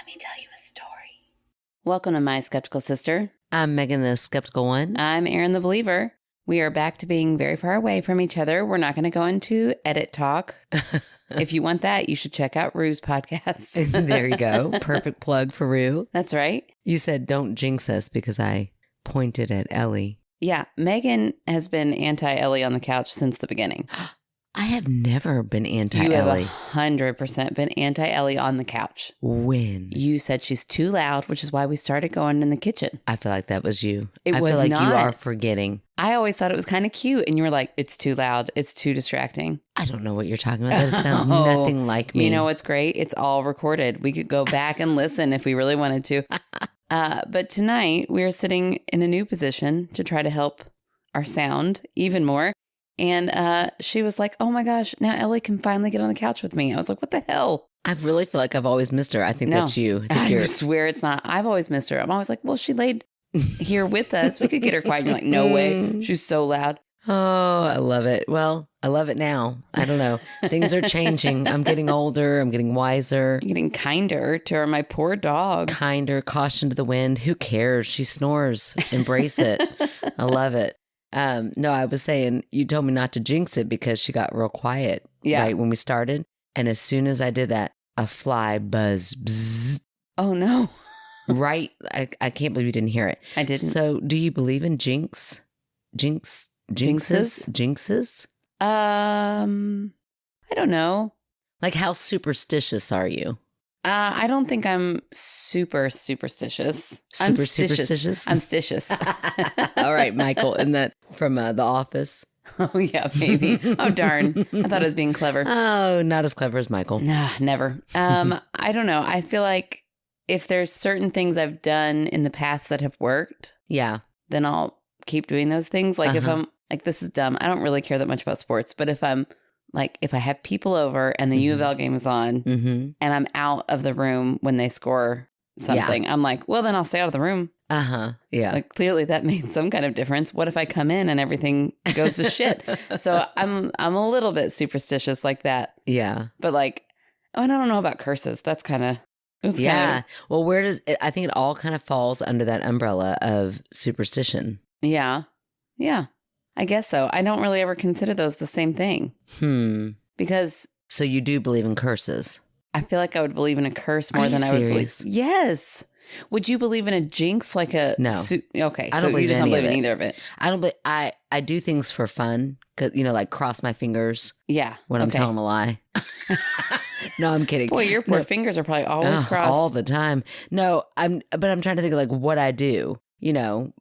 me tell you a story. Welcome to My Skeptical Sister. I'm Megan the Skeptical One. I'm Erin the Believer. We are back to being very far away from each other. We're not going to go into edit talk. If you want that, you should check out Rue's podcast. There you go. Perfect plug for Rue. That's right. You said don't jinx us because I pointed at Ellie. Yeah, Megan has been anti-Ellie on the couch since the beginning. I have never been You anti-Ellie. have 100% been anti-Ellie on the couch. When? You said she's too loud, which is why we started going in the kitchen. I feel like that was you. It I was feel like not. you are forgetting. I always thought it was kind of cute, and you were like, it's too loud. It's too distracting. I don't know what you're talking about. That sounds Oh, nothing like me. You know what's great? It's all recorded. We could go back and listen if we really wanted to. But tonight, we're sitting in a new position to try to help our sound even more. And she was like, oh my gosh, now Ellie can finally get on the couch with me. I was like, what the hell? I really feel like I've always missed her. I think that's you. I swear it's not. I've always missed her. I'm always like, well, she laid here with us. We could get her quiet. And you're like, no way. She's so loud. Oh, I love it. Well, I love it now. I don't know. Things are changing. I'm getting older. I'm getting wiser. I'm getting kinder to my poor dog. Kinder, caution to the wind. Who cares? She snores. Embrace it. I love it. No, I was saying you told me not to jinx it because she got real quiet right when we started. And as soon as I did that, a fly buzzed. Bzzz, Oh, no. right. I can't believe you didn't hear it. I didn't. So do you believe in jinxes? Jinxes? I don't know. Like how superstitious are you? I don't think I'm super superstitious. Superstitious? I'm stitious. All right, Michael, and that from The Office. Oh, yeah, maybe. Oh, darn. I thought I was being clever. Oh, not as clever as Michael. Nah, never. I don't know. I feel like if there's certain things I've done in the past that have worked, Yeah. then I'll keep doing those things. Like if I'm like, this is dumb. I don't really care that much about sports, but if I'm like, if I have people over and the U of L game is on and I'm out of the room when they score something, I'm like, well, then I'll stay out of the room. Yeah. Like clearly that made some kind of difference. What if I come in and everything goes to shit? So I'm a little bit superstitious like that. Yeah. But like, and I don't know about curses. That's kind of, Yeah. Well, where does it, I think it all kind of falls under that umbrella of superstition. Yeah. Yeah. I guess so. I don't really ever consider those the same thing. Because So you do believe in curses? I feel like I would believe in a curse more than I would believe. Yes. Would you believe in a jinx like a... No. Okay. I So don't you believe just in don't any believe of in it. either of it. I don't believe, I do things for fun, cause, like cross my fingers Yeah. when I'm telling a lie. No, I'm kidding. Boy, your poor fingers are probably always crossed. All the time. No, but I'm trying to think of like what I do,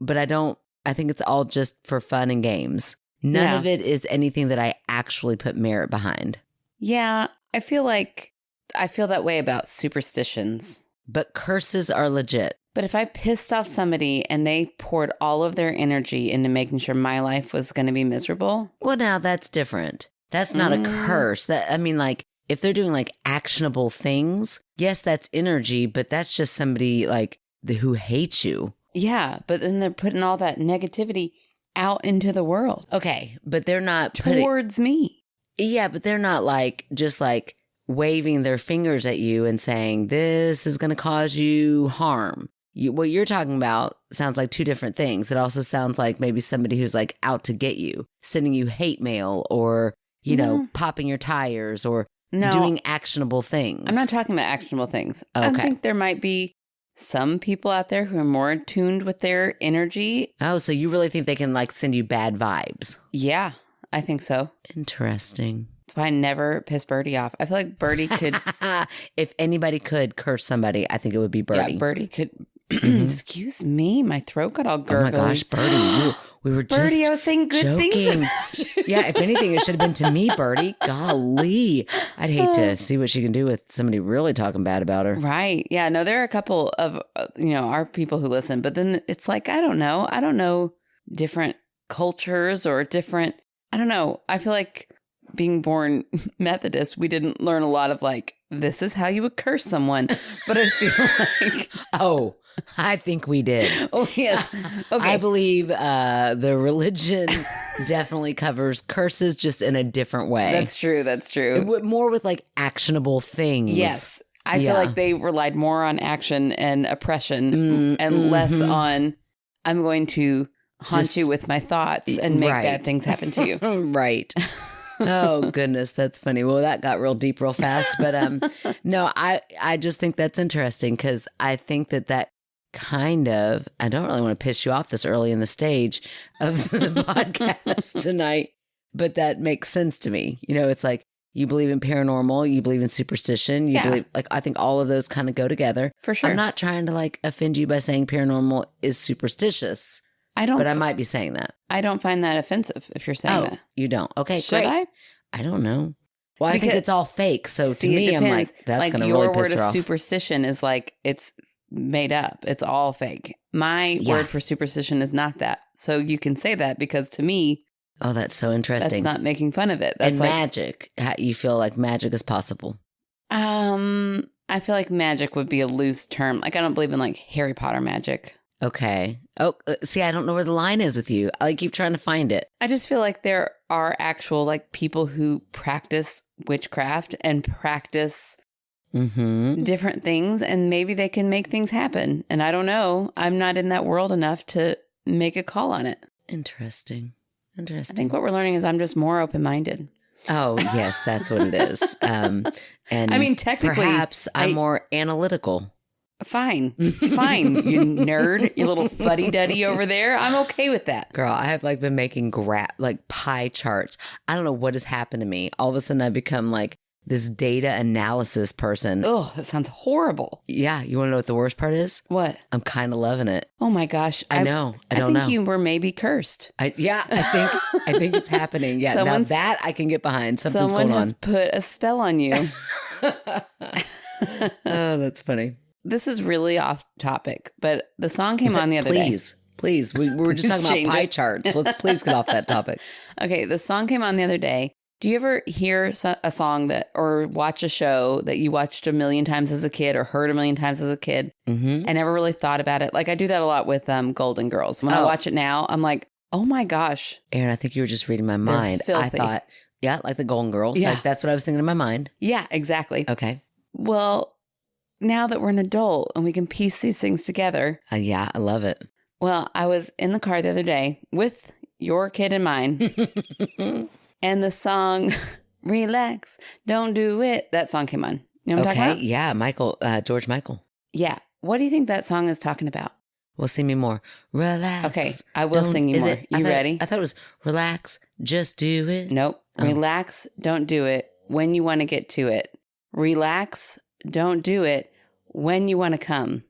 but I think it's all just for fun and games. None of it is anything that I actually put merit behind. Yeah. I feel that way about superstitions. But curses are legit. But if I pissed off somebody and they poured all of their energy into making sure my life was going to be miserable. Well, now that's different. That's not a curse. Like if they're doing like actionable things, yes, that's energy, but that's just somebody like who hates you. Yeah. But then they're putting all that negativity out into the world. Okay. But they're not towards me. Yeah. But they're not like just like waving their fingers at you and saying, this is going to cause you harm. What you're talking about sounds like two different things. It also sounds like maybe somebody who's like out to get you, sending you hate mail or, popping your tires or doing actionable things. I'm not talking about actionable things. Okay. I think there might be some people out there who are more attuned with their energy. Oh, so you really think they can like send you bad vibes? Yeah, I think so. Interesting. That's why I never piss Birdie off. I feel like Birdie could... If anybody could curse somebody, I think it would be Birdie. Yeah, Birdie could... Excuse me, my throat got all gurgly. Oh my gosh, Birdie, we were just Birdie, I was saying good joking. things about you. Yeah, if anything, it should have been to me, Birdie. Golly. I'd hate to see what she can do with somebody really talking bad about her. Right. Yeah, no, there are a couple of, our people who listen, but then it's like, I don't know different cultures or different, I don't know. I feel like being born Methodist, we didn't learn a lot of like, this is how you would curse someone. But I feel like... Oh, I think we did. Oh, yes. Okay. I believe the religion definitely covers curses just in a different way. That's true. More with like actionable things. Yes. I feel like they relied more on action and oppression and less on, I'm going to haunt you with my thoughts and make bad things happen to you. Right. Oh, goodness. That's funny. Well, that got real deep real fast. But no, I just think that's interesting because I think that kind of, I don't really want to piss you off this early in the stage of the podcast tonight, but that makes sense to me. You know, it's like you believe in paranormal, you believe in superstition, you believe, like, I think all of those kind of go together. For sure. I'm not trying to like offend you by saying paranormal is superstitious. But I might be saying that. I don't find that offensive if you're saying that. You don't. Okay, Should great. I don't know. Well, I think it's all fake. So to me, I'm like, that's going to really piss her off. Your word of superstition is like, it's made up. It's all fake. My word for superstition is not that. So you can say that because to me, oh, that's so interesting. That's not making fun of it. That's and like, magic. You feel like magic is possible? I feel like magic would be a loose term. Like I don't believe in like Harry Potter magic. Okay. Oh, see, I don't know where the line is with you. I keep trying to find it. I just feel like there are actual like people who practice witchcraft and practice different things, and maybe they can make things happen. And I don't know. I'm not in that world enough to make a call on it. Interesting. I think what we're learning is I'm just more open-minded. Oh, yes, that's what it is. And I mean, technically, perhaps I'm more analytical. Fine, you nerd, you little fuddy-duddy over there. I'm okay with that. Girl, I have like been making like pie charts. I don't know what has happened to me. All of a sudden I've become like this data analysis person. Oh, that sounds horrible. Yeah. You want to know what the worst part is? What? I'm kind of loving it. Oh my gosh. I know. I don't know. I think you were maybe cursed. I think it's happening. Yeah. Now that I can get behind. Something's going on. Someone has put a spell on you. Oh, that's funny. This is really off topic, but the song came on the other day. Please. We were just talking about pie charts. Let's please get off that topic. Okay. The song came on the other day. Do you ever hear a song or watch a show that you watched a million times as a kid or heard a million times as a kid and never really thought about it? Like I do that a lot with Golden Girls. When I watch it now, I'm like, oh my gosh. Aaron, I think you were just reading my mind. I thought, like the Golden Girls. Yeah. Like that's what I was thinking in my mind. Yeah, exactly. Okay. Well, now that we're an adult and we can piece these things together. Yeah, I love it. Well, I was in the car the other day with your kid and mine. And the song, Relax, Don't Do It, that song came on. You know what I'm talking about? Yeah, George Michael. Yeah. What do you think that song is talking about? Well, sing me more. Relax. Okay, I will sing you more. You ready? I thought it was relax, just do it. Nope. Relax, don't do it when you want to get to it. Relax, don't do it when you want to come.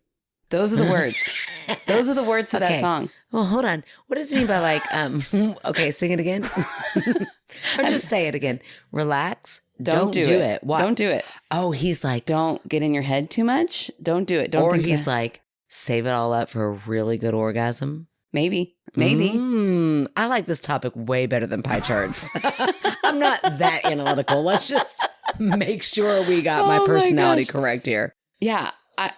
Those are the words. Those are the words to that song. Well, hold on. What does it mean by like, okay, sing it again? Or just say it again. Relax. Don't do it. What? Don't do it. Oh, he's like, don't get in your head too much. Don't do it. Or he's like, save it all up for a really good orgasm. Maybe. I like this topic way better than pie charts. I'm not that analytical. Let's just make sure we got my personality correct here. Yeah.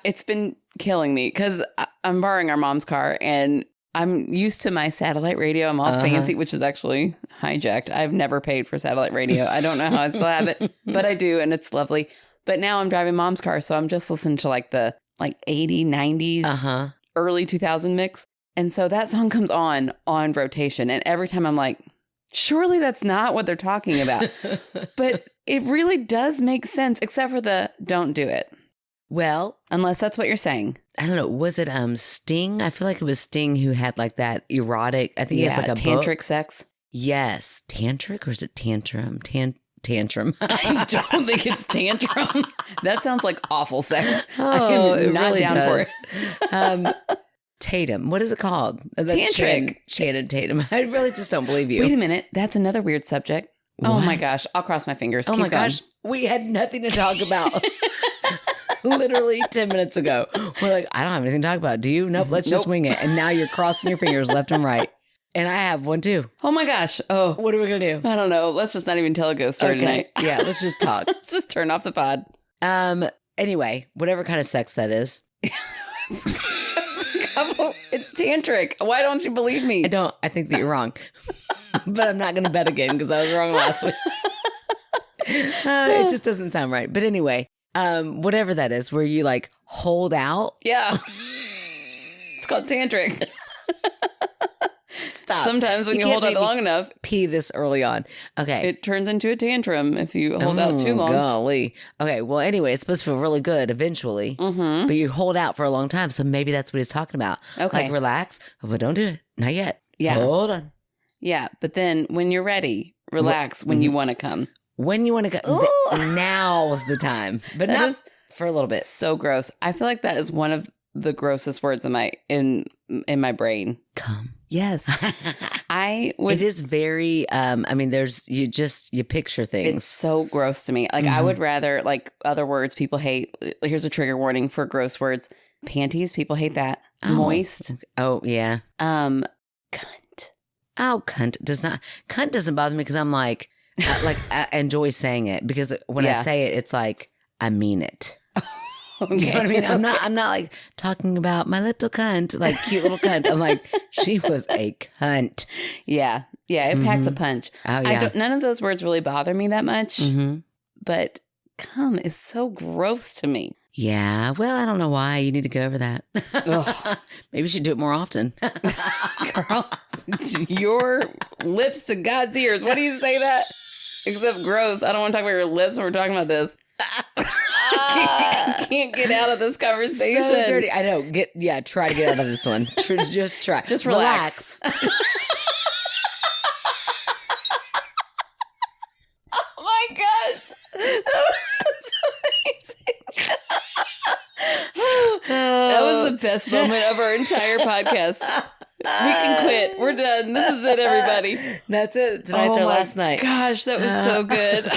It's been killing me because I'm borrowing our mom's car and I'm used to my satellite radio. I'm all fancy, which is actually hijacked. I've never paid for satellite radio. I don't know how I still have it, but I do. And it's lovely. But now I'm driving mom's car. So I'm just listening to like the 80s, 90s, early 2000 mix. And so that song comes on rotation. And every time I'm like, surely that's not what they're talking about. But it really does make sense, except for the don't do it. Well, unless that's what you're saying. I don't know. Was it Sting? I feel like it was Sting who had like that erotic. I think he has like a tantric sex. Yes, tantric, or is it tantrum? Tantrum. I don't think it's tantrum. That sounds like awful sex. Oh, I am not really down does. For it. Tatum. What is it called? That's tantric. Channing Tatum. I really just don't believe you. Wait a minute. That's another weird subject. What? Oh my gosh. I'll cross my fingers. Oh my gosh. We had nothing to talk about. Literally 10 minutes ago. We're like, I don't have anything to talk about. Do you? Nope. Let's just wing it. And now you're crossing your fingers left and right. And I have one too. Oh my gosh. Oh. What are we going to do? I don't know. Let's just not even tell a ghost story tonight. Yeah, let's just talk. Let's just turn off the pod. Anyway, whatever kind of sex that is. It's tantric. Why don't you believe me? I think that you're wrong. But I'm not going to bet again because I was wrong last week. It just doesn't sound right. But anyway, whatever that is, where you like hold out. Yeah. It's called tantric. Stop. Sometimes when you hold out long enough, pee this early on. Okay. It turns into a tantrum if you hold out too long. Golly. Okay. Well, anyway, it's supposed to feel really good eventually, but you hold out for a long time. So maybe that's what he's talking about. Okay. Like relax, but don't do it. Not yet. Yeah. Hold on. Yeah. But then when you're ready, relax when you want to come. When you want to go. Now's the time. But not for a little bit. So gross. I feel like that is one of the grossest words in my brain. Come. Yes. I would. It is very, I mean, you picture things. It's so gross to me. Like, I would rather, like, other words people hate. Here's a trigger warning for gross words. Panties, people hate that. Moist. Oh, yeah. Cunt. Oh, cunt doesn't bother me because I'm like, I enjoy saying it because when I say it, it's like, I mean it. Okay. You know what I mean? I'm not like talking about my little cunt, like cute little cunt. I'm like, she was a cunt. Yeah. Yeah. It packs a punch. Oh, yeah. None of those words really bother me that much, but cum is so gross to me. Yeah. Well, I don't know why. You need to get over that. Maybe you should do it more often. Girl, your lips to God's ears. What do you say that? Except gross. I don't want to talk about your lips when we're talking about this. Can't get out of this conversation. So dirty. I know. Try to get out of this one. Just try. Just relax. Oh my gosh. That was the best moment of our entire podcast. We can quit. We're done. This is it, everybody. That's it. Tonight's our last night. Gosh, that was so good.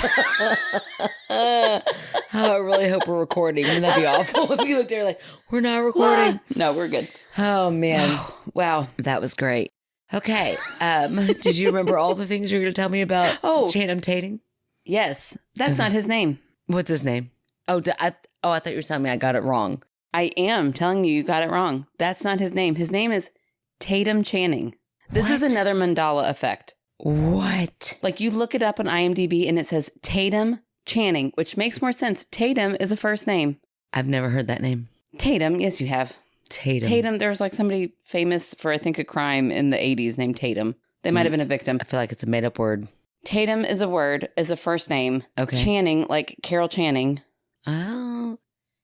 I really hope we're recording. Wouldn't that be awful if you looked there like, we're not recording? No, we're good. Oh, man. Wow. That was great. Okay. Did you remember all the things you were going to tell me about Channing Tatum? Yes. That's not his name. What's his name? I thought you were telling me I got it wrong. I am telling you got it wrong. That's not his name. His name is Tatum Channing. This is another mandala effect. What? Like you look it up on IMDb and it says Tatum Channing, which makes more sense. Tatum is a first name. I've never heard that name. Tatum. Yes, you have. Tatum. There was like somebody famous for, I think, a crime in the 80s named Tatum. They might have been a victim. I feel like it's a made up word. Tatum is a word, is a first name. Okay. Channing, like Carol Channing. Oh.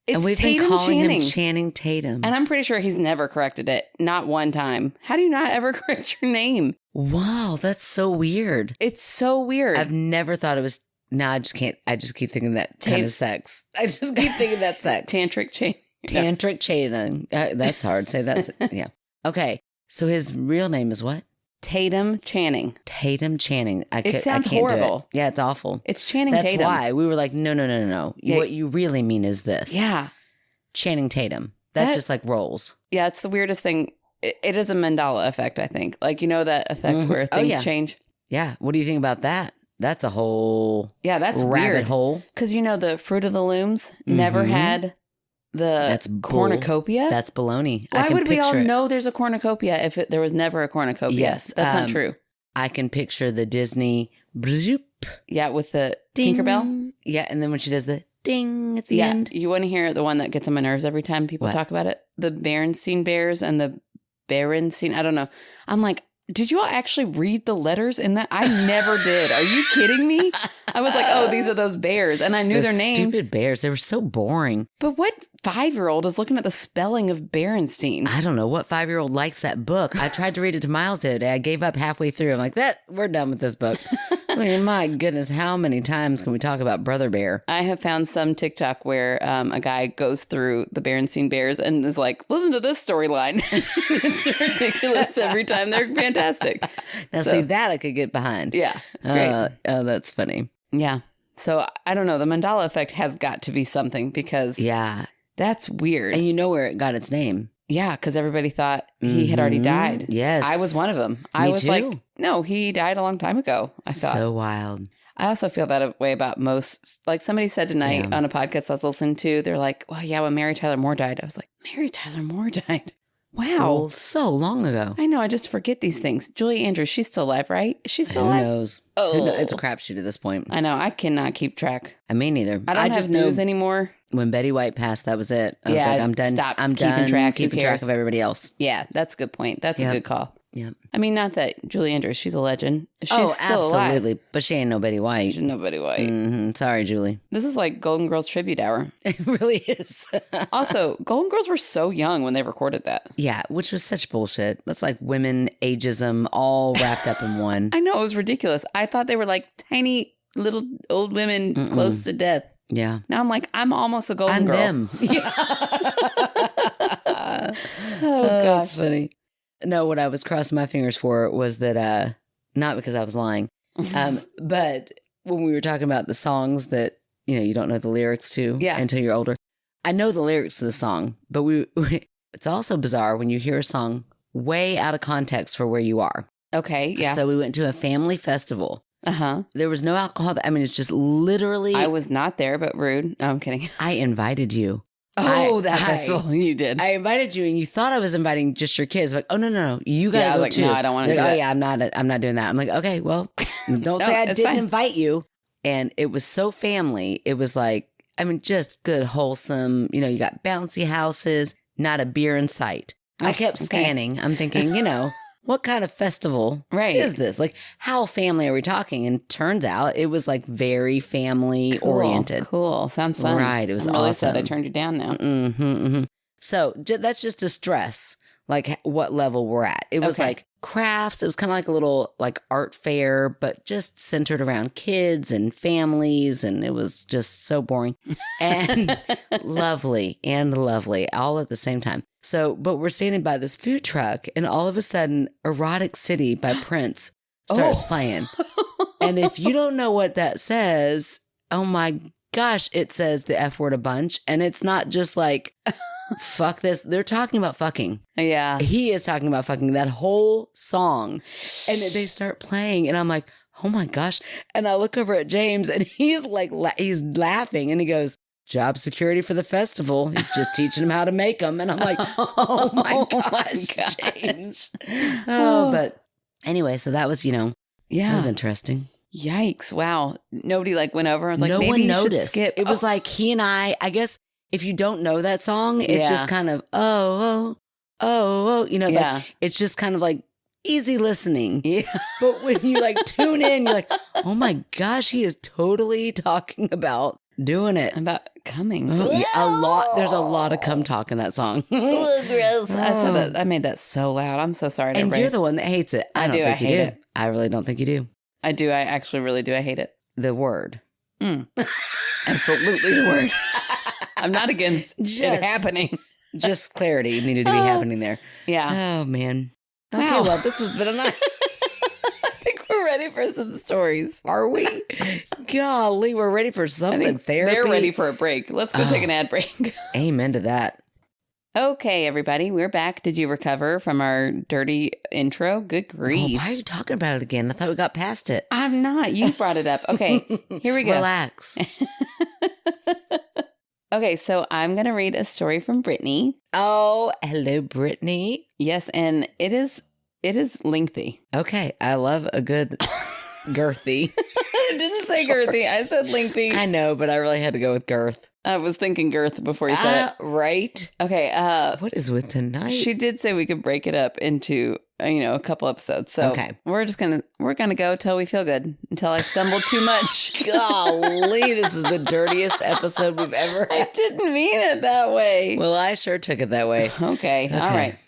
It's and we've Tatum been calling Channing. him Channing Tatum. And I'm pretty sure he's never corrected it. Not one time. How do you not ever correct your name? Wow, that's so weird. It's so weird. I've never thought it was. No, I just can't. I just keep thinking that kind of sex. I just keep thinking that sex. Tantric Channing. Tantric Channing. That's hard. Say that's yeah. Okay. So his real name is what? Tatum Channing. Tatum Channing. It sounds horrible. Yeah, it's awful. It's Channing That's Tatum. why we were like, no. Yeah. What you really mean is this. Yeah. Channing Tatum. That just like rolls. Yeah, it's the weirdest thing. It is a mandala effect, I think. Like, you know that effect where things change? Yeah. What do you think about that? That's a whole that's rabbit weird. hole. Because, you know, the Fruit of the Looms never had the cornucopia. That's baloney. Why would we all know there's a cornucopia if there was never a cornucopia? Yes. That's not true. I can picture the Disney bloop. Yeah, with the Ding. Tinkerbell. Yeah, and then when she does the ding at the end. You want to hear the one that gets on my nerves every time people talk about it? The Berenstein Bears and the Berenstein. I don't know. I'm like, did you all actually read the letters in that? I never did. Are you kidding me? I was like, oh, these are those bears. And I knew their name. Stupid bears. They were so boring. But what 5-year-old is looking at the spelling of Berenstein? I don't know. What 5-year-old likes that book? I tried to read it to Miles the other day. I gave up halfway through. I'm like, we're done with this book. I mean, my goodness, how many times can we talk about Brother Bear? I have found some TikTok where a guy goes through the Berenstein Bears and is like, listen to this storyline. It's ridiculous every time. They're fantastic. Now, see, that I could get behind. Yeah, it's great. Oh, that's funny. Yeah. So, I don't know. The mandala effect has got to be something because that's weird. And you know where it got its name. Yeah, because everybody thought he had already died. Yes. I was one of them. Me was too. like, no, he died a long time ago, I thought. So wild. I also feel that way about most, like somebody said tonight on a podcast I was listening to, they're like, well, yeah, when Mary Tyler Moore died, I was like, Mary Tyler Moore died. Wow. Well, so long ago. I know. I just forget these things. Julie Andrews, she's still alive, right? Is she still Who alive? knows? Oh. It's a crapshoot at this point. I know. I cannot keep track. I mean, neither. I don't just have news know anymore. when Betty White passed, that was it. I was Yeah, like, I'm done. stop I'm keeping done track. Who keeping track cares? of everybody else. Yeah, that's a good point. That's Yep. a good call. Yep. I mean, not that Julie Andrews, she's a legend. She's Oh, still absolutely. alive. But she ain't no Betty White. She's nobody white. Sorry, Julie. This is like Golden Girls tribute hour. It really is. Also, Golden Girls were so young when they recorded that. Yeah, which was such bullshit. That's like women ageism all wrapped up in one. I know, it was ridiculous. I thought they were like tiny little old women close to death. Yeah. Now I'm like, I'm almost a Golden I'm Girl. them. Oh, gosh. That's funny. No, what I was crossing my fingers for was that, not because I was lying, but when we were talking about the songs that, you don't know the lyrics to until you're older. I know the lyrics to the song, but it's also bizarre when you hear a song way out of context for where you are. Okay, yeah. So we went to a family festival. Uh-huh. There was no alcohol. It's just literally. I was not there, but rude. No, I'm kidding. I invited you. That festival. You did. I invited you, and you thought I was inviting just your kids. Like, oh no, you gotta I was go like, too. no, I don't want to do Oh that. yeah, I'm not doing that. I'm like, okay, well, don't No, say I it's didn't fine. invite you. And it was so family. It was like, just good, wholesome. You got bouncy houses, not a beer in sight. I kept scanning. I'm thinking, what kind of festival is this? Like, how family are we talking? And turns out it was like very family oriented. Cool. Sounds fun. Right. It was I'm really awesome. sad I turned you down now. So that's just to stress like what level we're at. It was like crafts. It was kind of like a little like art fair, but just centered around kids and families. And it was just so boring and lovely all at the same time. So, but we're standing by this food truck and all of a sudden Erotic City by Prince starts playing. And if you don't know what that says, oh my gosh, it says the F word a bunch. And it's not just like, fuck this. They're talking about fucking. Yeah. He is talking about fucking that whole song. And they start playing and I'm like, oh my gosh. And I look over at James and he's like, he's laughing and he goes, job security for the festival. He's just teaching them how to make them. And I'm like, oh my gosh, James. Oh, but anyway, so that was, that was interesting. Yikes. Wow. Nobody like went over. I was like, no maybe one you noticed. should skip. It was like he and I guess if you don't know that song, it's just kind of, like it's just kind of like easy listening. Yeah. But when you like tune in, you're like, oh my gosh, he is totally talking about doing it. About coming. Oh, yeah, a lot. There's a lot of cum talk in that song. Gross. I said that. I made that so loud. I'm so sorry. And you're the one that hates it. I don't think you do. I really don't think you do. I do. I actually really do. I hate it. The word. Absolutely the word. I'm not against it happening. Just clarity needed to be happening there. Yeah. Oh, man. Wow. Okay, well, this has been a night. I think we're ready for some stories. Are we? Golly, we're ready for something. Therapy. They're ready for a break. Let's go take an ad break. Amen to that. Okay, everybody, we're back. Did you recover from our dirty intro? Good grief. Why are you talking about it again? I thought we got past it. I'm not. You brought it up. Okay, here we go. Relax. Okay, so I'm going to read a story from Brittany. Oh, hello, Brittany. Yes, and it is lengthy. Okay, I love a good girthy. I didn't say girthy. I said lengthy. I know, but I really had to go with girth. I was thinking girth before you said it. Right. Okay. What is with tonight? She did say we could break it up into, a couple episodes. So we're going to go till we feel good, until I stumble too much. Golly, this is the dirtiest episode we've ever had. I didn't mean it that way. Well, I sure took it that way. Okay. All right.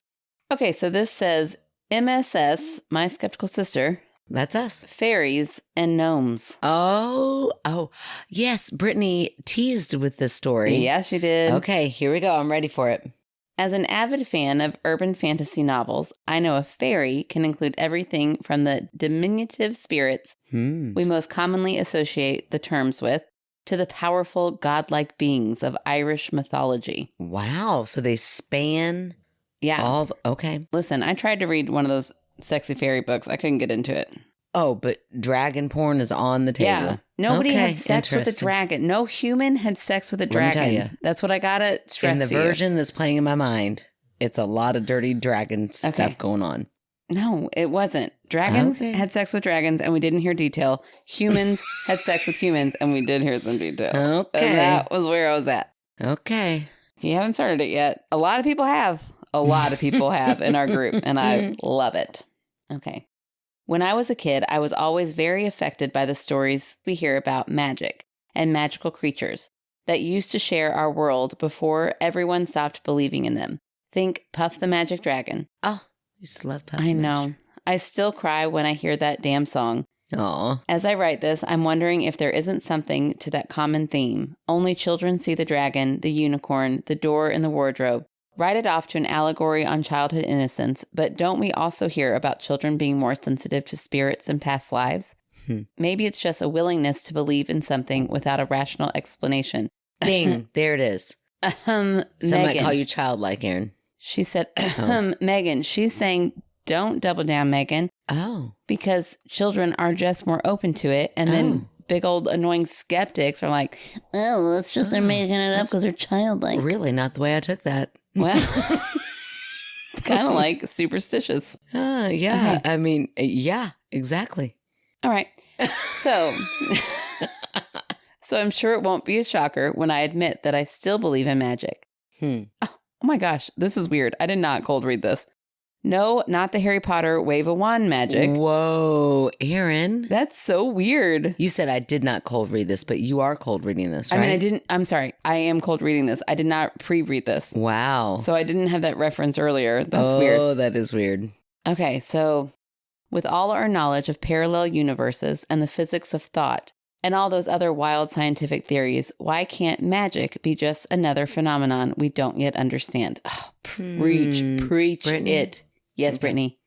Okay. So this says MSS, My Skeptical Sister. That's us. Fairies and gnomes. Oh, yes. Brittany teased with this story. Yeah, she did. Okay, here we go. I'm ready for it. As an avid fan of urban fantasy novels, I know a fairy can include everything from the diminutive spirits we most commonly associate the terms with to the powerful godlike beings of Irish mythology. Wow. So they span okay. Listen, I tried to read one of those sexy fairy books. I couldn't get into it. Oh, but dragon porn is on the table. Yeah. Nobody had sex with a dragon. No human had sex with a dragon. Let me tell you. That's what I got to stress. In the version that's playing in my mind, It's a lot of dirty dragon stuff going on. No, it wasn't. Dragons had sex with dragons, and we didn't hear detail. Humans had sex with humans, and we did hear some detail. Okay. And that was where I was at. Okay. If you haven't started it yet, a lot of people have. A lot of people have in our group, and I love it. Okay. When I was a kid, I was always very affected by the stories we hear about magic and magical creatures that used to share our world before everyone stopped believing in them. Think Puff the Magic Dragon. Oh, you used to love Puff. I know. I still cry when I hear that damn song. Aw. As I write this, I'm wondering if there isn't something to that common theme. Only children see the dragon, the unicorn, the door in the wardrobe. Write it off to an allegory on childhood innocence, but don't we also hear about children being more sensitive to spirits and past lives? Maybe it's just a willingness to believe in something without a rational explanation. Ding, there it is. Some might call you childlike, Aaron. She said, Megan, she's saying, don't double down, Megan. Oh. Because children are just more open to it. And then big old annoying skeptics are like, oh, it's just they're making it up because they're childlike. Really not the way I took that. Well, it's kind of like superstitious. Yeah. Okay. I mean, yeah, exactly. All right. So I'm sure it won't be a shocker when I admit that I still believe in magic. Oh my gosh, this is weird. I did not cold read this. No, not the Harry Potter wave a wand magic. Whoa, Aaron. That's so weird. You said I did not cold read this, but you are cold reading this, right? I mean, I'm sorry. I am cold reading this. I did not pre-read this. Wow. So I didn't have that reference earlier. That's weird. Oh, that is weird. Okay, so with all our knowledge of parallel universes and the physics of thought and all those other wild scientific theories, why can't magic be just another phenomenon we don't yet understand? Oh, preach Brittany? it. Yes, okay. Brittany.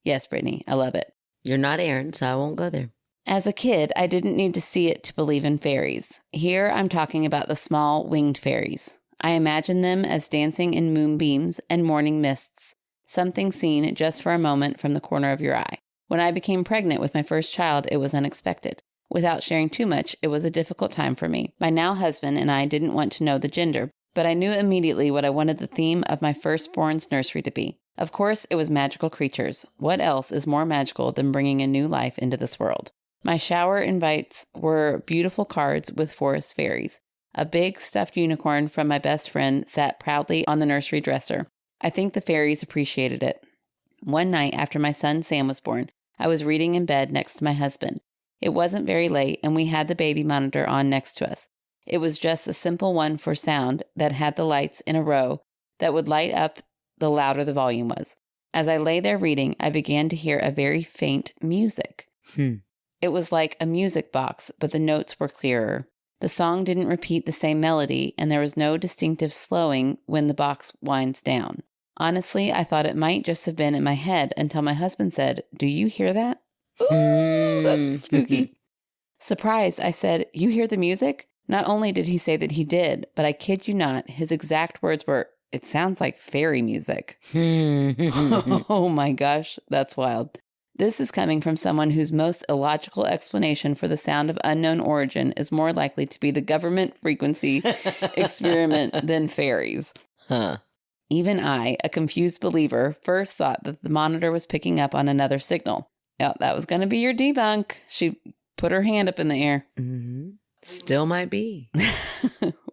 Yes, Brittany. I love it. You're not Aaron, so I won't go there. As a kid, I didn't need to see it to believe in fairies. Here, I'm talking about the small winged fairies. I imagine them as dancing in moonbeams and morning mists, something seen just for a moment from the corner of your eye. When I became pregnant with my first child, it was unexpected. Without sharing too much, it was a difficult time for me. My now husband and I didn't want to know the gender, but I knew immediately what I wanted the theme of my firstborn's nursery to be. Of course, it was magical creatures. What else is more magical than bringing a new life into this world? My shower invites were beautiful cards with forest fairies. A big stuffed unicorn from my best friend sat proudly on the nursery dresser. I think the fairies appreciated it. One night after my son Sam was born, I was reading in bed next to my husband. It wasn't very late, and we had the baby monitor on next to us. It was just a simple one for sound that had the lights in a row that would light up the louder the volume was. As I lay there reading, I began to hear a very faint music. It was like a music box, but the notes were clearer. The song didn't repeat the same melody, and there was no distinctive slowing when the box winds down. Honestly, I thought it might just have been in my head until my husband said, "Do you hear that?" Ooh, that's spooky. Surprised, I said, "You hear the music?" Not only did he say that he did, but I kid you not, his exact words were, "It sounds like fairy music." Oh my gosh, that's wild. This is coming from someone whose most illogical explanation for the sound of unknown origin is more likely to be the government frequency experiment than fairies. Even I, a confused believer, first thought that the monitor was picking up on another signal. Yeah, that was going to be your debunk. She put her hand up in the air. Still might be.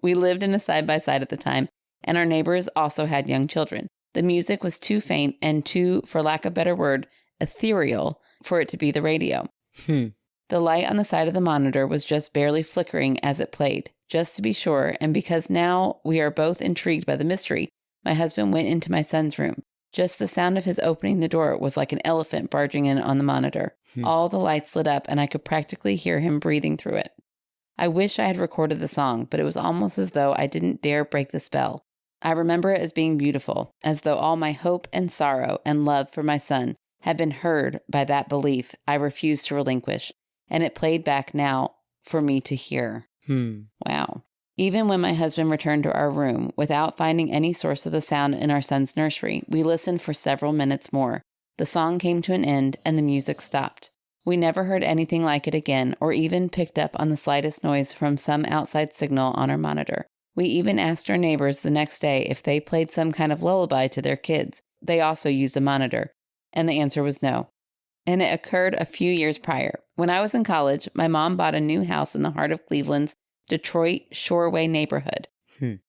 We lived in a side-by-side at the time, and our neighbors also had young children. The music was too faint and too, for lack of a better word, ethereal for it to be the radio. The light on the side of the monitor was just barely flickering as it played. Just to be sure, and because now we are both intrigued by the mystery, my husband went into my son's room. Just the sound of his opening the door was like an elephant barging in on the monitor. All the lights lit up, and I could practically hear him breathing through it. I wish I had recorded the song, but it was almost as though I didn't dare break the spell. I remember it as being beautiful, as though all my hope and sorrow and love for my son had been heard by that belief I refused to relinquish, and it played back now for me to hear. Wow. Even when my husband returned to our room, without finding any source of the sound in our son's nursery, we listened for several minutes more. The song came to an end, and the music stopped. We never heard anything like it again, or even picked up on the slightest noise from some outside signal on our monitor. We even asked our neighbors the next day if they played some kind of lullaby to their kids. They also used a monitor. And the answer was no. And it occurred a few years prior. When I was in college, my mom bought a new house in the heart of Cleveland's Detroit Shoreway neighborhood.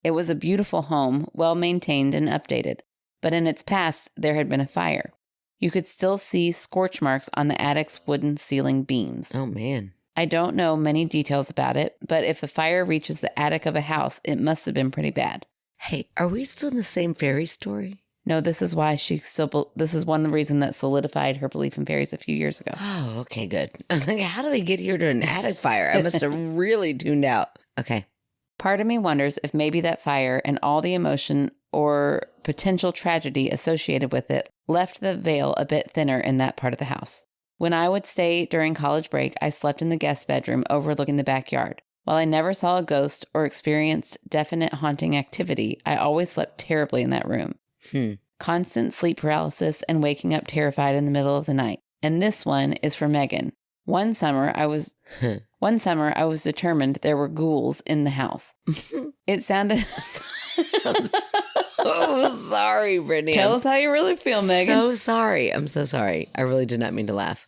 It was a beautiful home, well maintained and updated. But in its past, there had been a fire. You could still see scorch marks on the attic's wooden ceiling beams. Oh, man. I don't know many details about it, but if a fire reaches the attic of a house, it must have been pretty bad. Hey, are we still in the same fairy story? No, this is why this is one reason that solidified her belief in fairies a few years ago. Oh, okay, good. I was like, how did we get here to an attic fire? I must have really tuned out. Okay. Part of me wonders if maybe that fire and all the emotion or potential tragedy associated with it left the veil a bit thinner in that part of the house. When I would stay during college break, I slept in the guest bedroom overlooking the backyard. While I never saw a ghost or experienced definite haunting activity, I always slept terribly in that room. Constant sleep paralysis and waking up terrified in the middle of the night. And this one is for Megan. One summer, I was determined there were ghouls in the house. It sounded... Oh, sorry, Brittany. Tell us how you really feel, Megan. So sorry. I'm so sorry. I really did not mean to laugh.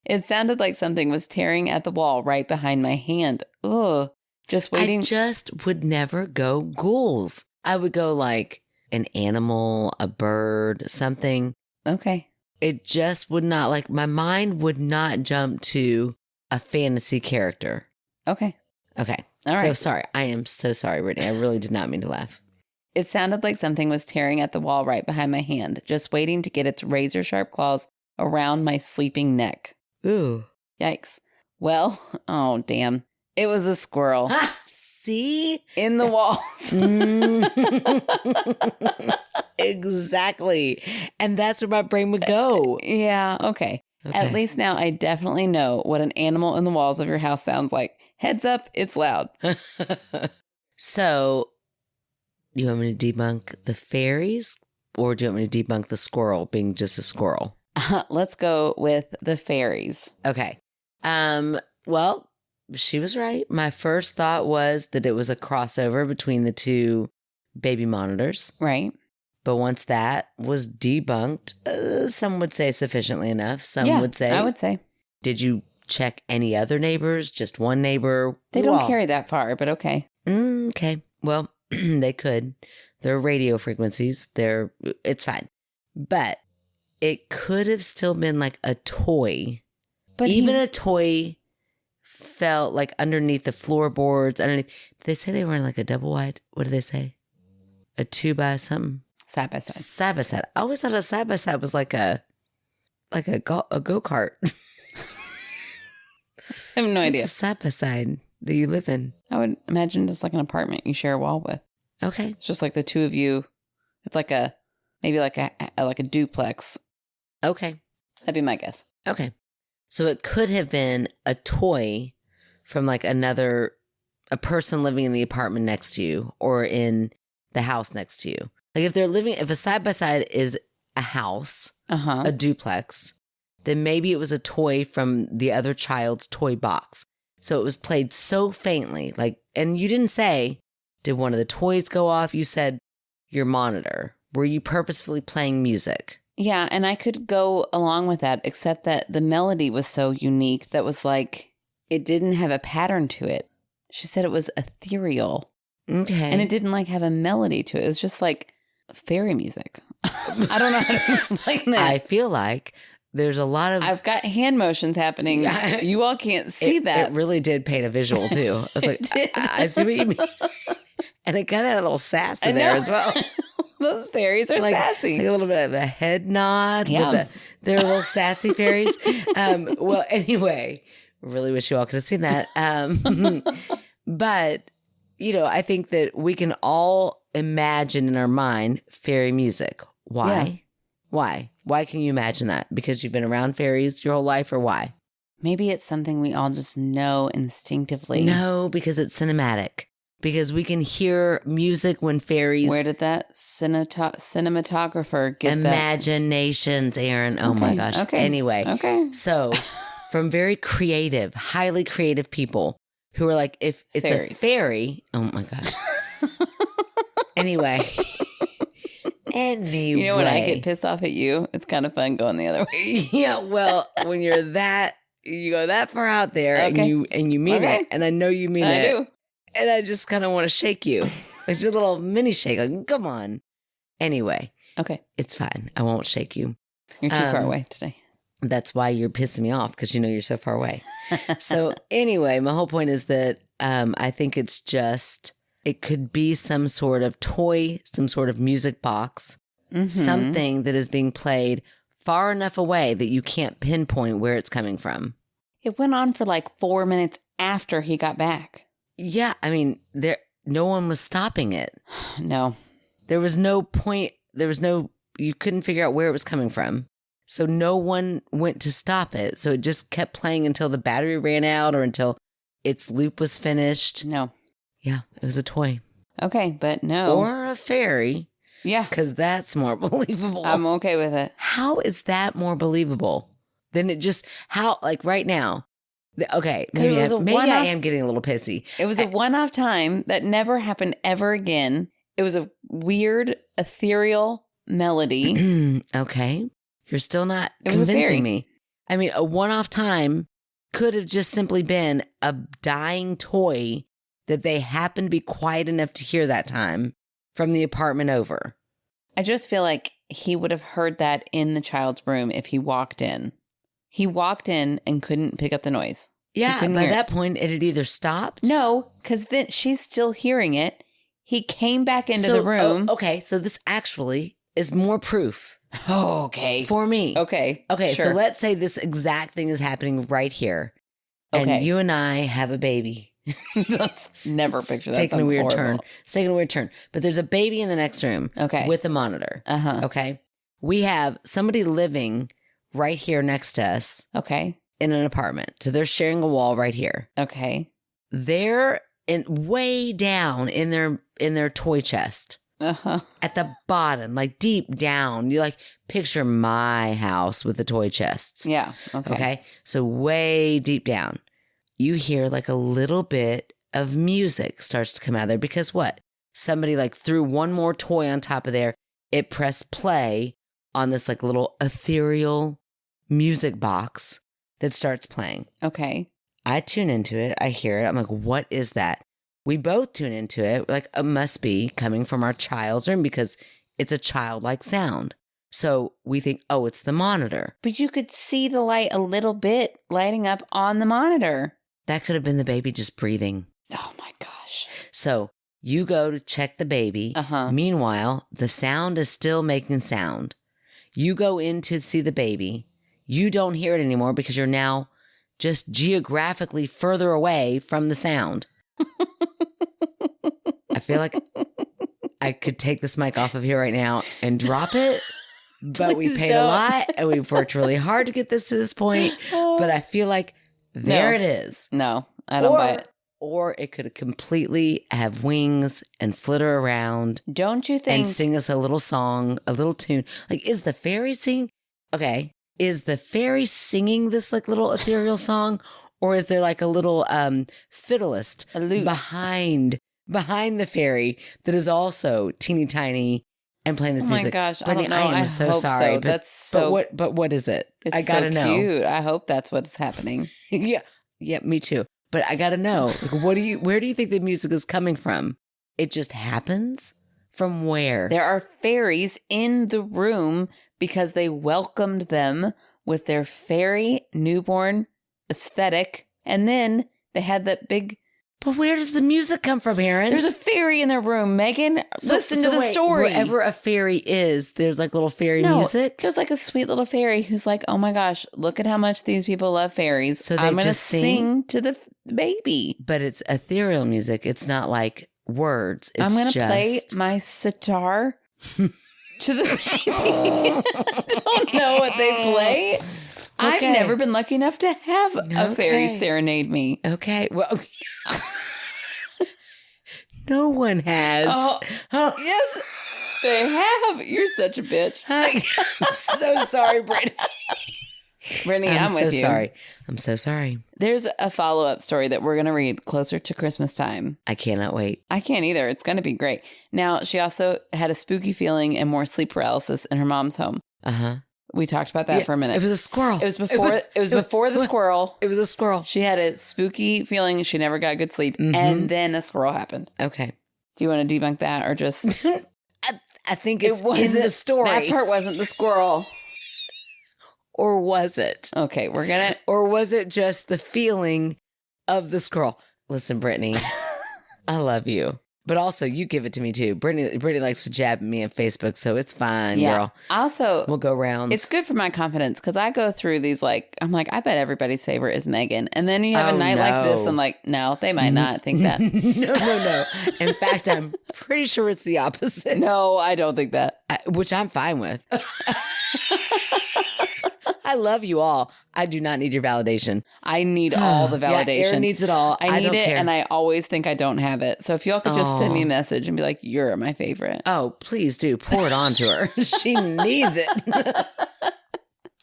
It sounded like something was tearing at the wall right behind my hand. Ugh. Just waiting. I just would never go ghouls. I would go like an animal, a bird, something. Okay. It just would not, like, my mind would not jump to a fantasy character. Okay. Okay. All right. So sorry. I am so sorry, Brittany. I really did not mean to laugh. It sounded like something was tearing at the wall right behind my hand, just waiting to get its razor-sharp claws around my sleeping neck. Ooh. Yikes. Well, oh, damn. It was a squirrel. See? In the walls. Exactly. And that's where my brain would go. Yeah, okay. At least now I definitely know what an animal in the walls of your house sounds like. Heads up, it's loud. So, do you want me to debunk the fairies, or do you want me to debunk the squirrel being just a squirrel? Let's go with the fairies. Okay. Well, she was right. My first thought was that it was a crossover between the two baby monitors. Right. But once that was debunked, some would say sufficiently enough. Some would say. I would say. Did you check any other neighbors? Just one neighbor? They don't carry that far, but okay. Okay. Well, they could. They're radio frequencies. It's fine. But it could have still been like a toy. But even a toy felt like underneath the floorboards. Did they say they were in like a double wide? What did they say? A 2 by something? Side by side. Side by side. I always thought a side by side was like a go-kart. I have no idea. It's a side by side that you live in. I would imagine it's like an apartment you share a wall with. Okay. It's just like the two of you. It's like maybe like a duplex. Okay. That'd be my guess. Okay. So it could have been a toy from like a person living in the apartment next to you or in the house next to you. Like if a side by side is a house, a duplex, then maybe it was a toy from the other child's toy box. So it was played so faintly, and you didn't say, did one of the toys go off? You said your monitor. Were you purposefully playing music? Yeah, and I could go along with that, except that the melody was so unique that was like, it didn't have a pattern to it. She said it was ethereal. Okay. And it didn't like have a melody to it. It was just like fairy music. I don't know how to explain that. I feel like there's a lot of... I've got hand motions happening. You all can't see that. It really did paint a visual too. I was like, I see what you mean. And it kind of had a little sass in there as well. Those fairies are sassy. Like a little bit of a head nod. Yeah. They're little sassy fairies. Well, anyway, really wish you all could have seen that. But, I think that we can all imagine in our mind fairy music. Why? Yeah. Why? Why can you imagine that? Because you've been around fairies your whole life, or why? Maybe it's something we all just know instinctively. No, because it's cinematic. Because we can hear music when fairies... Where did that cinematographer get Imaginations, Aaron. Oh, my gosh. Okay. Anyway. Okay. So, from very creative, highly creative people who are like, if it's Fairies. a fairy, oh my gosh. Anyway. You know, when I get pissed off at you, it's kind of fun going the other way. Yeah, well, when you go that far out there Okay. and you mean it, and I know you mean it. I do. And I just kind of want to shake you. It's just a little mini shake. Like, come on. Anyway. Okay. It's fine. I won't shake you. You're too far away today. That's why you're pissing me off, because you know you're so far away. So anyway, my whole point is that I think it's just, it could be some sort of toy, some sort of music box, something that is being played far enough away that you can't pinpoint where it's coming from. It went on for like 4 minutes after he got back. Yeah, I mean, no one was stopping it. No. There was no point. You couldn't figure out where it was coming from. So no one went to stop it. So it just kept playing until the battery ran out or until its loop was finished. No. Yeah, it was a toy. Okay, but no. Or a fairy. Yeah. Because that's more believable. I'm okay with it. How is that more believable than it just, like right now? Okay, maybe I am getting a little pissy. It was a one-off time that never happened ever again. It was a weird, ethereal melody. Okay. You're still not convincing me. I mean, a one-off time could have just simply been a dying toy that they happened to be quiet enough to hear that time from the apartment over. I just feel like he would have heard that in the child's room if he walked in. He walked in and couldn't pick up the noise. Yeah, by that point, it had either stopped. No, because then she's still hearing it. He came back into the room. Okay, so this actually is more proof. Oh, okay. For me. Okay. Okay, sure. so let's say this exact thing is happening right here. And you and I have a baby. Let's never picture that. Taking a weird turn. It's taking a weird turn. But there's a baby in the next room. Okay. With a monitor. Uh-huh. Okay. We have somebody living right here next to us. Okay. In an apartment. So they're sharing a wall right here. Okay. They're way down in their toy chest. Uh-huh. At the bottom, like deep down. You like picture my house with the toy chests. Yeah. Okay. Okay. So way deep down, you hear like a little bit of music starts to come out of there because what? Somebody like threw one more toy on top of there. It pressed play on this like little ethereal music box that starts playing. Okay. I tune into it. I hear it. I'm like, what is that? We both tune into it. Like, it must be coming from our child's room because it's a childlike sound. So we think, oh, it's the monitor. But you could see the light a little bit lighting up on the monitor. That could have been the baby just breathing. Oh my gosh. So you go to check the baby. Uh-huh. Meanwhile, the sound is still making sound. You go in to see the baby. You don't hear it anymore because you're now just geographically further away from the sound. I feel like I could take this mic off of here right now and drop it, but we paid a lot and we've worked really hard to get this to this point. But I feel like it is. No, I don't buy it. Or it could completely have wings and flitter around. Don't you think? And sing us a little song, a little tune. Like, is the fairy singing? Okay. Is the fairy singing this like little ethereal song? Or is there like a little fiddleist a lute behind the fairy that is also teeny tiny and playing this music? Oh my gosh, Brittany, I don't know. I am so sorry. So. That's so. But what is it? It's I gotta so know. Cute. I hope that's what's happening. Yeah, me too. But I gotta know. Like, where do you think the music is coming from? It just happens? From where? There are fairies in the room because they welcomed them with their fairy newborn aesthetic. And then they had that big... But where does the music come from, Aaron? There's a fairy in their room, Megan. Listen to the story. Wherever a fairy is, there's like little fairy music? There's like a sweet little fairy who's like, oh my gosh, look at how much these people love fairies. So I'm going to sing to the baby. But it's ethereal music. It's not like words. It's I'm going to play my sitar to the baby. I don't know what they play. Okay. I've never been lucky enough to have a fairy serenade me. Okay. Well, no one has. Oh, yes, they have. You're such a bitch. I'm so sorry, Brittany. Brittany, I'm with you. Sorry. I'm so sorry. There's a follow-up story that we're going to read closer to Christmas time. I cannot wait. I can't either. It's going to be great. Now, she also had a spooky feeling and more sleep paralysis in her mom's home. Uh-huh. We talked about that for a minute. It was a squirrel. It was before the squirrel. It was a squirrel. She had a spooky feeling. She never got good sleep. And then a squirrel happened. Okay. Do you want to debunk that or just... I think it's in the story. That part wasn't the squirrel. Or was it? Okay, we're going to... Or was it just the feeling of the squirrel? Listen, Brittany, I love you. But also, you give it to me, too. Brittany likes to jab at me on Facebook, so it's fine, girl. Also, we'll go rounds. It's good for my confidence, because I go through these, like, I'm like, I bet everybody's favorite is Megan. And then you have a night like this, I'm like, no, they might not think that. No. In fact, I'm pretty sure it's the opposite. No, I don't think that. Which I'm fine with. I love you all. I do not need your validation. I need all the validation. Yeah, Erin needs it all. I need it, care. and I always think I don't have it. So if y'all could just send me a message and be like, you're my favorite. Oh, please do. Pour it on to her. She needs it.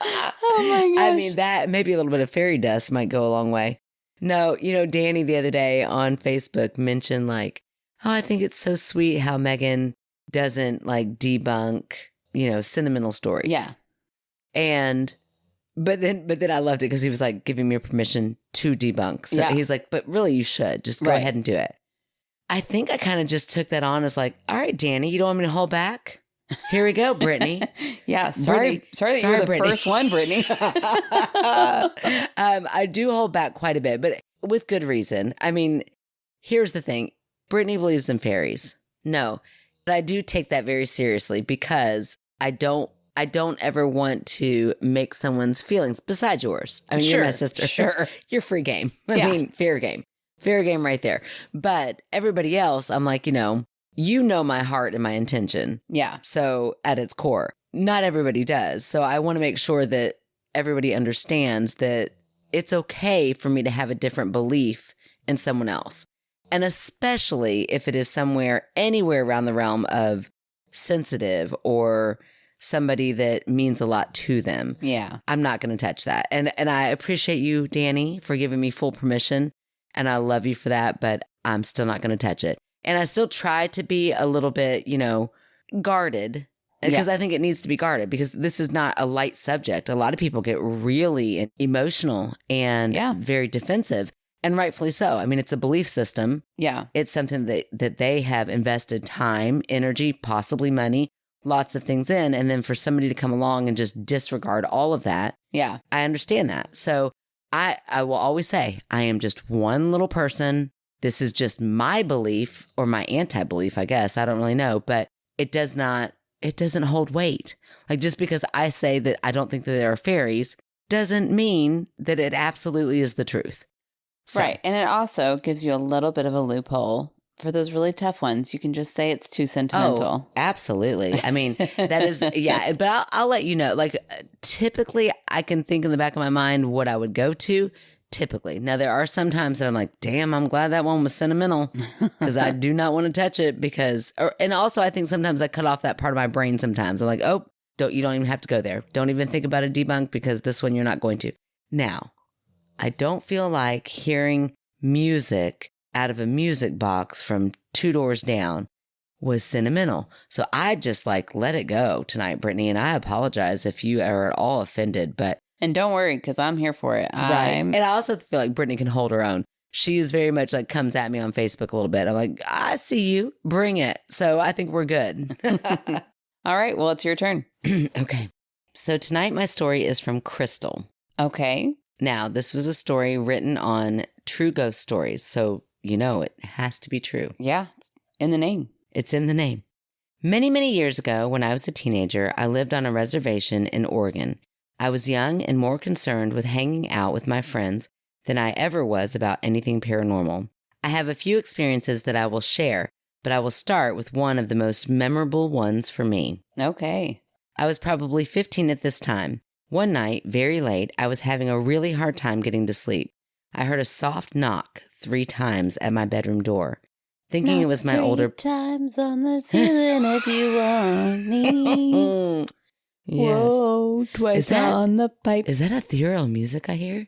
Oh my gosh. I mean, that maybe a little bit of fairy dust might go a long way. No, Danny the other day on Facebook mentioned like, oh, I think it's so sweet how Megan doesn't like debunk, sentimental stories. Yeah. But then I loved it because he was like giving me permission to debunk. So he's like, but really you should just go ahead and do it. I think I kind of just took that on as like, all right, Danny, you don't want me to hold back? Here we go, Brittany. Yeah. Sorry that you were the Brittany. first one, Brittany. I do hold back quite a bit, but with good reason. I mean, here's the thing. Brittany believes in fairies. No, but I do take that very seriously because I don't ever want to make someone's feelings, besides yours. I mean, you're my sister. Sure. You're free game. I mean, fair game. Fair game right there. But everybody else, I'm like, my heart and my intention. Yeah. So at its core, not everybody does. So I want to make sure that everybody understands that it's okay for me to have a different belief in someone else. And especially if it is anywhere around the realm of sensitive or somebody that means a lot to them. Yeah. I'm not going to touch that. And I appreciate you, Danny, for giving me full permission. And I love you for that, but I'm still not going to touch it. And I still try to be a little bit, guarded because I think it needs to be guarded because this is not a light subject. A lot of people get really emotional and very defensive. And rightfully so. I mean, it's a belief system. Yeah. It's something that they have invested time, energy, possibly money, lots of things in. And then for somebody to come along and just disregard all of that. Yeah. I understand that. So I will always say, I am just one little person. This is just my belief or my anti-belief, I guess. I don't really know. But it doesn't hold weight. Like just because I say that I don't think that there are fairies doesn't mean that it absolutely is the truth. So. Right. And it also gives you a little bit of a loophole for those really tough ones. You can just say it's too sentimental. Oh, absolutely. I mean, that is, yeah, but I'll let you know. Like, typically, I can think in the back of my mind what I would go to. Typically. Now, there are some times that I'm like, damn, I'm glad that one was sentimental because I do not want to touch it and also I think sometimes I cut off that part of my brain sometimes. I'm like, oh, you don't even have to go there. Don't even think about a debunk because this one you're not going to. Now, I don't feel like hearing music out of a music box from 2 doors down was sentimental. So I just let it go tonight, Brittany. And I apologize if you are at all offended, but. And don't worry, because I'm here for it. Right. And I also feel like Brittany can hold her own. She is very much comes at me on Facebook a little bit. I'm like, I see you. Bring it. So I think we're good. All right. Well, it's your turn. Okay. So tonight my story is from Crystal. Okay. Now, this was a story written on True Ghost Stories. So it has to be true. Yeah. It's in the name. It's in the name. Many, many years ago, when I was a teenager, I lived on a reservation in Oregon. I was young and more concerned with hanging out with my friends than I ever was about anything paranormal. I have a few experiences that I will share, but I will start with one of the most memorable ones for me. Okay. I was probably 15 at this time. One night, very late, I was having a really hard time getting to sleep. I heard a soft knock 3 times at my bedroom door. Thinking it was my older... 3 times on the ceiling if you want me. Yes. Whoa, twice on the pipe. Is that ethereal music I hear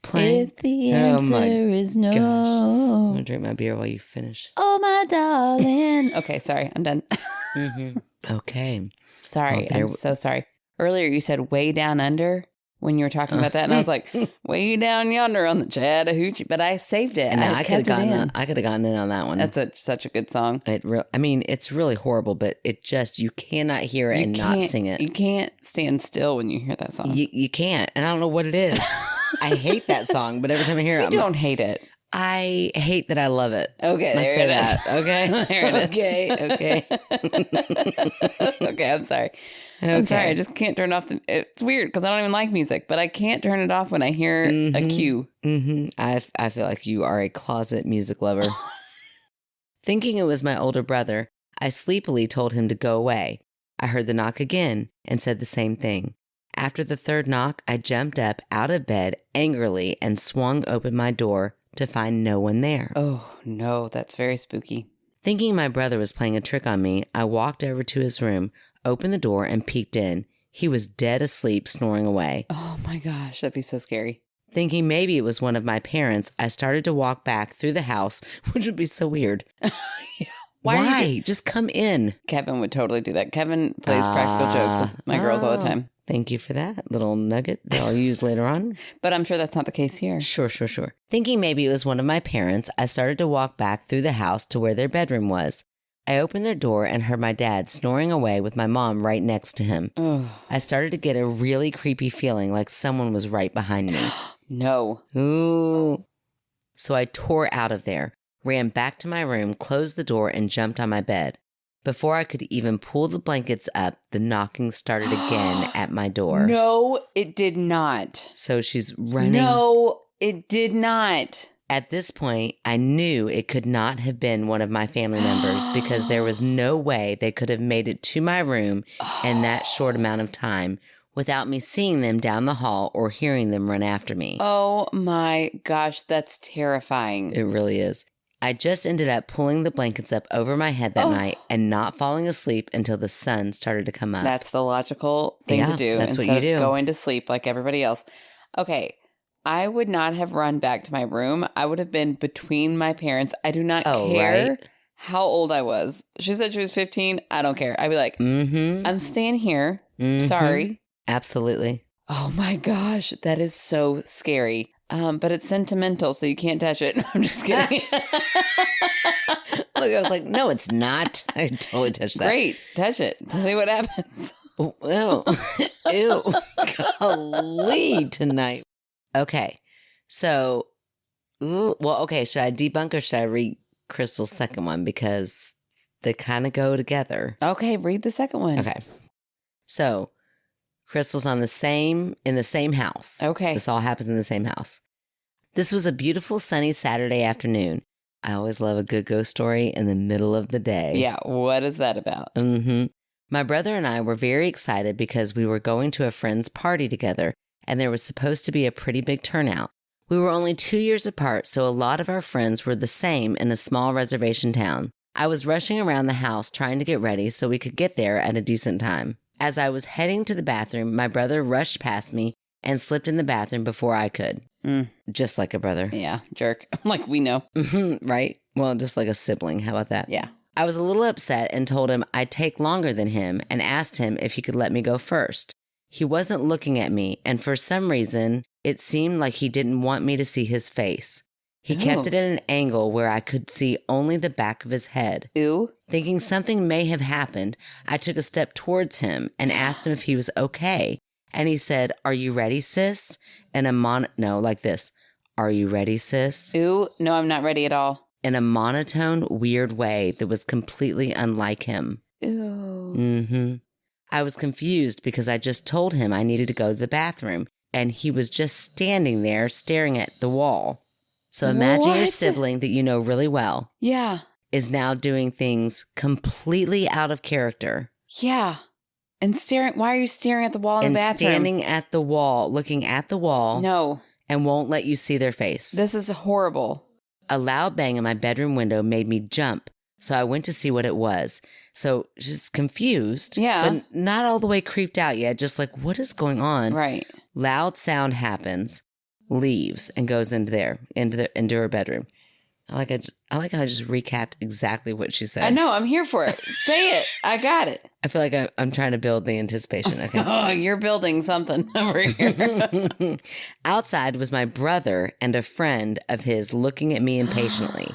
playing? If the answer is no. Gosh. I'm going to drink my beer while you finish. Oh, my darling. Okay, sorry. I'm done. Okay. Sorry. I'm so sorry. Earlier you said way down under when you were talking about that. And I was like, way down yonder on the Chattahoochee. But I saved it. And I could have gotten in on that one. That's such a good song. It's really horrible, but you cannot hear it and not sing it. You can't stand still when you hear that song. You can't. And I don't know what it is. I hate that song, but every time I hear it, you don't hate it. I hate that I love it. Okay, there it is. Okay, there it is. Okay, I'm sorry. Okay. I'm sorry. I just can't turn off it's weird because I don't even like music, but I can't turn it off when I hear a cue. I feel like you are a closet music lover. Thinking it was my older brother, I sleepily told him to go away. I heard the knock again and said the same thing. After the third knock, I jumped up out of bed angrily and swung open my door to find no one there. Oh, no, that's very spooky. Thinking my brother was playing a trick on me, I walked over to his room, opened the door, and peeked in. He was dead asleep, snoring away. Oh my gosh, that'd be so scary. Thinking maybe it was one of my parents, I started to walk back through the house, which would be so weird. Yeah. Why? Just come in. Kevin would totally do that. Kevin plays practical jokes with my girls all the time. Thank you for that little nugget that I'll use later on. But I'm sure that's not the case here. Sure. Thinking maybe it was one of my parents, I started to walk back through the house to where their bedroom was. I opened their door and heard my dad snoring away with my mom right next to him. Ugh. I started to get a really creepy feeling like someone was right behind me. No. Ooh. So I tore out of there, ran back to my room, closed the door, and jumped on my bed. Before I could even pull the blankets up, the knocking started again at my door. No, it did not. So she's running. No, it did not. At this point, I knew it could not have been one of my family members because there was no way they could have made it to my room in that short amount of time without me seeing them down the hall or hearing them run after me. Oh my gosh, that's terrifying. It really is. I just ended up pulling the blankets up over my head that night and not falling asleep until the sun started to come up. That's the logical thing to do. That's what instead you do. Of going to sleep like everybody else. Okay. I would not have run back to my room. I would have been between my parents. I do not care how old I was. She said she was 15. I don't care. I'd be like, I'm staying here. Sorry. Absolutely. Oh my gosh. That is so scary. But it's sentimental, so you can't touch it. I'm just kidding. Look, I was like, no, it's not. I totally touched that. Great. Touch it to see what happens. Well, ew. Golly tonight. Okay. So, should I debunk or should I read Crystal's second one? Because they kind of go together. Okay, read the second one. Okay. So, Crystal's in the same house. Okay. This all happens in the same house. This was a beautiful sunny Saturday afternoon. I always love a good ghost story in the middle of the day. Yeah. What is that about? My brother and I were very excited because we were going to a friend's party together and there was supposed to be a pretty big turnout. We were only 2 years apart, so a lot of our friends were the same in a small reservation town. I was rushing around the house trying to get ready so we could get there at a decent time. As I was heading to the bathroom, my brother rushed past me and slipped in the bathroom before I could. Just like a brother. Yeah, jerk. Like we know. Right? Well, just like a sibling. How about that? Yeah. I was a little upset and told him I'd take longer than him and asked him if he could let me go first. He wasn't looking at me, and for some reason, it seemed like he didn't want me to see his face. He kept it at an angle where I could see only the back of his head. Ew. Thinking something may have happened, I took a step towards him and asked him if he was okay. And he said, "Are you ready, sis?" And like this. "Are you ready, sis?" Ew. No, I'm not ready at all. In a monotone, weird way that was completely unlike him. Ew. I was confused because I just told him I needed to go to the bathroom, and he was just standing there staring at the wall. So imagine your sibling that you know really well. Yeah. Is now doing things completely out of character. Yeah. And staring. Why are you staring at the wall in the bathroom? Standing at the wall, looking at the wall. No. And won't let you see their face. This is horrible. A loud bang in my bedroom window made me jump, so I went to see what it was. So she's confused, Yeah. but not all the way creeped out yet. Just like, what is going on? Right. Loud sound happens, leaves, and goes into her bedroom. I like how I just recapped exactly what she said. I know. I'm here for it. Say it. I got it. I feel like I'm trying to build the anticipation. Okay. Oh, you're building something over here. Outside was my brother and a friend of his looking at me impatiently.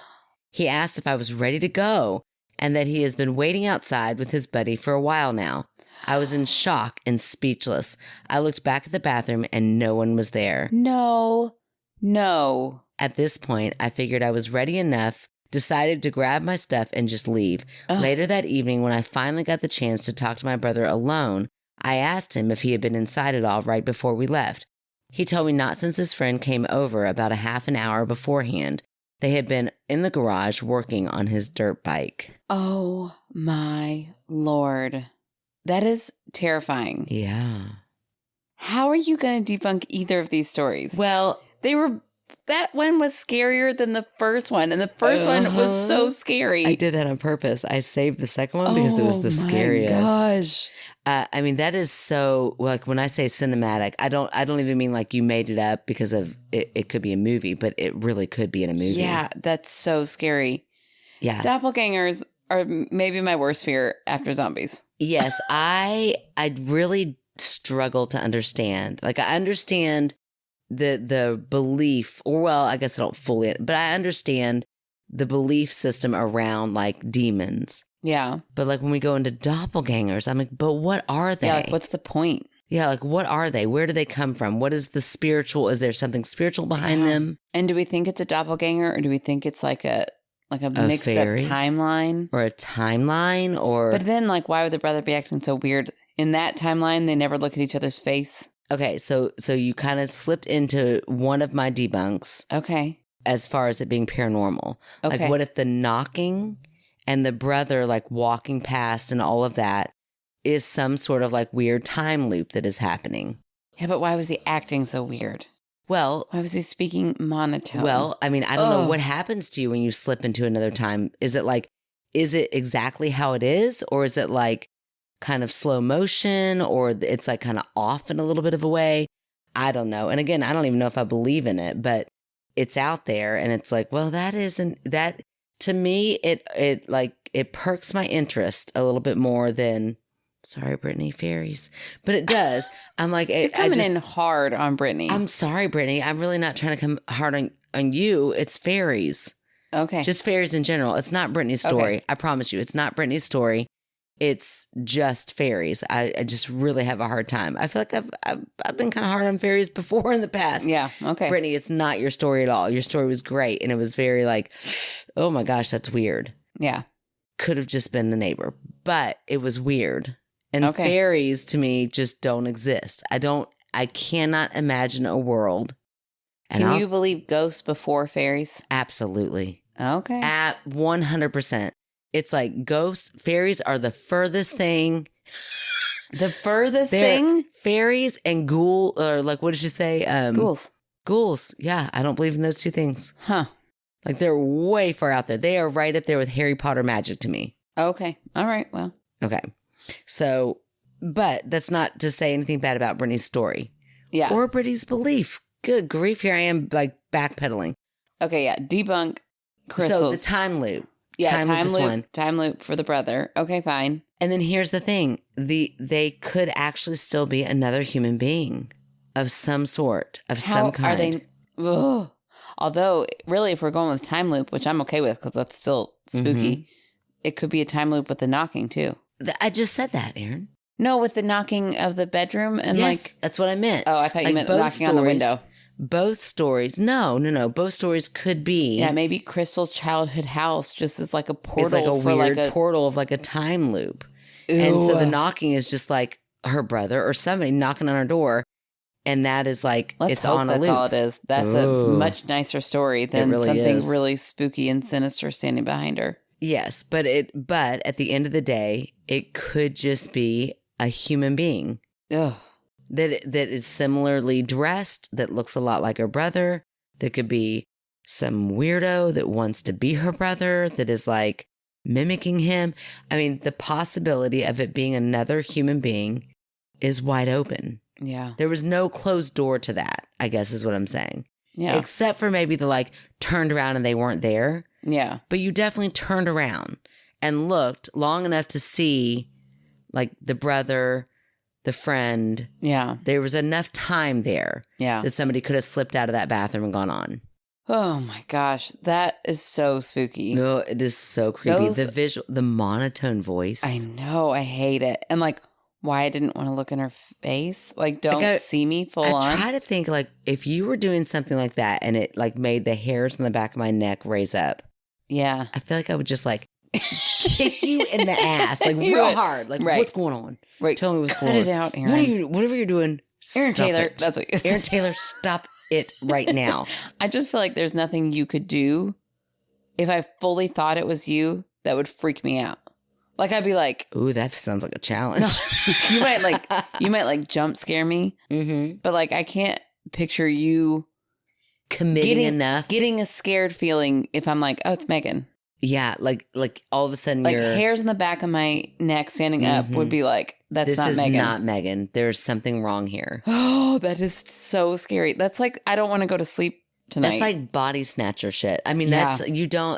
He asked if I was ready to go and that he has been waiting outside with his buddy for a while now. I was in shock and speechless. I looked back at the bathroom and no one was there. No. At this point, I figured I was ready enough, decided to grab my stuff and just leave. Later that evening, when I finally got the chance to talk to my brother alone, I asked him if he had been inside at all right before we left. He told me not since his friend came over about a half an hour beforehand. They had been in the garage working on his dirt bike. Oh, my Lord. That is terrifying. Yeah. How are you going to debunk either of these stories? Well, that one was scarier than the first one. And the first one was so scary. I did that on purpose. I saved the second one because it was the scariest. Oh my gosh. I mean, that is so, like, when I say cinematic, I don't even mean like you made it up because of it could be a movie, but it really could be in a movie. Yeah, that's so scary. Yeah. Doppelgangers are maybe my worst fear after zombies. Yes, I really struggle to understand. Like, I understand the belief, or well, I guess I don't fully, but I understand the belief system around like demons. Yeah. But like when we go into doppelgangers, I'm like, but what are they? Yeah, like what's the point? Yeah, like what are they? Where do they come from? What is the spiritual? Is there something spiritual behind them? And do we think it's a doppelganger or do we think it's like a mixed fairy? up timeline? Or a timeline? Or But then like why would the brother be acting so weird? In that timeline, they never look at each other's face. Okay, so you kind of slipped into one of my debunks. Okay. As far as it being paranormal. Okay. Like what if the knocking and the brother like walking past and all of that is some sort of like weird time loop that is happening? Yeah, but why was he acting so weird? Well, Why was he speaking monotone? well, I mean, I don't know what happens to you when you slip into another time. Is it exactly how it is? Or is it like kind of slow motion, or it's like kind of off in a little bit of a way? I don't know. And again, I don't even know if I believe in it, but it's out there and it's like, well, that isn't that to me, it perks my interest a little bit more than, sorry, Brittany, fairies, but it does. I'm like, You're coming in hard on Brittany. I'm sorry, Brittany. I'm really not trying to come hard on you. It's fairies. Okay. Just fairies in general. It's not Brittany's story. Okay. I promise you. It's not Brittany's story. It's just fairies. I just really have a hard time. I feel like I've been kind of hard on fairies before in the past. Yeah. Okay. Brittany, it's not your story at all. Your story was great. And it was very like, oh my gosh, that's weird. Yeah. Could have just been the neighbor, but it was weird. And Okay. fairies to me just don't exist. I cannot imagine a world. Can you believe ghosts before fairies? Absolutely. Okay. At 100%. It's like ghosts, fairies are the furthest thing. The furthest thing? Fairies and ghoul, or like, what did you say? Ghouls. Ghouls. Yeah, I don't believe in those two things. Huh. Like, they're way far out there. They are right up there with Harry Potter magic to me. Okay. All right. Well. Okay. So, but that's not to say anything bad about Brittany's story. Yeah. Or Brittany's belief. Good grief. Here I am, like, backpedaling. Okay. Yeah. Debunk crystals. So, the time loop. Yeah. Time is loop. one. Time loop for the brother. Okay. Fine. And then here's the thing. They could actually still be another human being of some sort, of some kind. Are they? Ugh. Although, really, if we're going with time loop, which I'm okay with because that's still spooky, it could be a time loop with the knocking too. I just said that, Aaron. No, with the knocking of the bedroom and Yes, that's what I meant. Oh, I thought you Like, meant both knocking on the stories- window. Both stories. No. Both stories could be. Yeah, maybe Crystal's childhood house just is like a portal. It's like a for weird like a portal of like a time loop. Ew. And so the knocking is just like her brother or somebody knocking on her door. And that is like, Let's it's hope on a that's loop. all it is. That's Ooh. a much nicer story than really something is. really spooky and sinister standing behind her. Yes. But at the end of the day, it could just be a human being Ugh. that is similarly dressed, that looks a lot like her brother. That could be some weirdo that wants to be her brother, that is like mimicking him. I mean, the possibility of it being another human being is wide open. Yeah. There was no closed door to that, I guess is what I'm saying. Yeah. Except for maybe the like turned around and they weren't there. Yeah. But you definitely turned around and looked long enough to see like the brother, the friend. Yeah. There was enough time there Yeah. that somebody could have slipped out of that bathroom and gone on. Oh my gosh. That is so spooky. No, it is so creepy. Those- The visual, the monotone voice. I know. I hate it. And like, why I didn't want to look in her face. Like, don't Like see me full I on. try to think like if you were doing something like that and it like made the hairs on the back of my neck raise up, Yeah. I feel like I would just like kick you in the ass like You real would. hard. Like, Right. what's going on? Right. Tell me what's Cut going it on. out, What are Aaron. you, whatever you're doing, Aaron stop Taylor. it. That's what Aaron Taylor, stop it right now. I just feel like there's nothing you could do if I fully thought it was you that would freak me out. Like, I'd be like, Ooh, that sounds like a challenge. you might like jump scare me, Mm-hmm. but like, I can't picture you Committing enough. getting a scared feeling if I'm like, oh, it's Megan. Yeah, like all of a sudden Like you're. hairs on the back of my neck standing up would be like, that's This not is Megan. not Megan. There's something wrong here. Oh, that is so scary. That's like, I don't want to go to sleep tonight. That's like body snatcher shit. I mean, Yeah.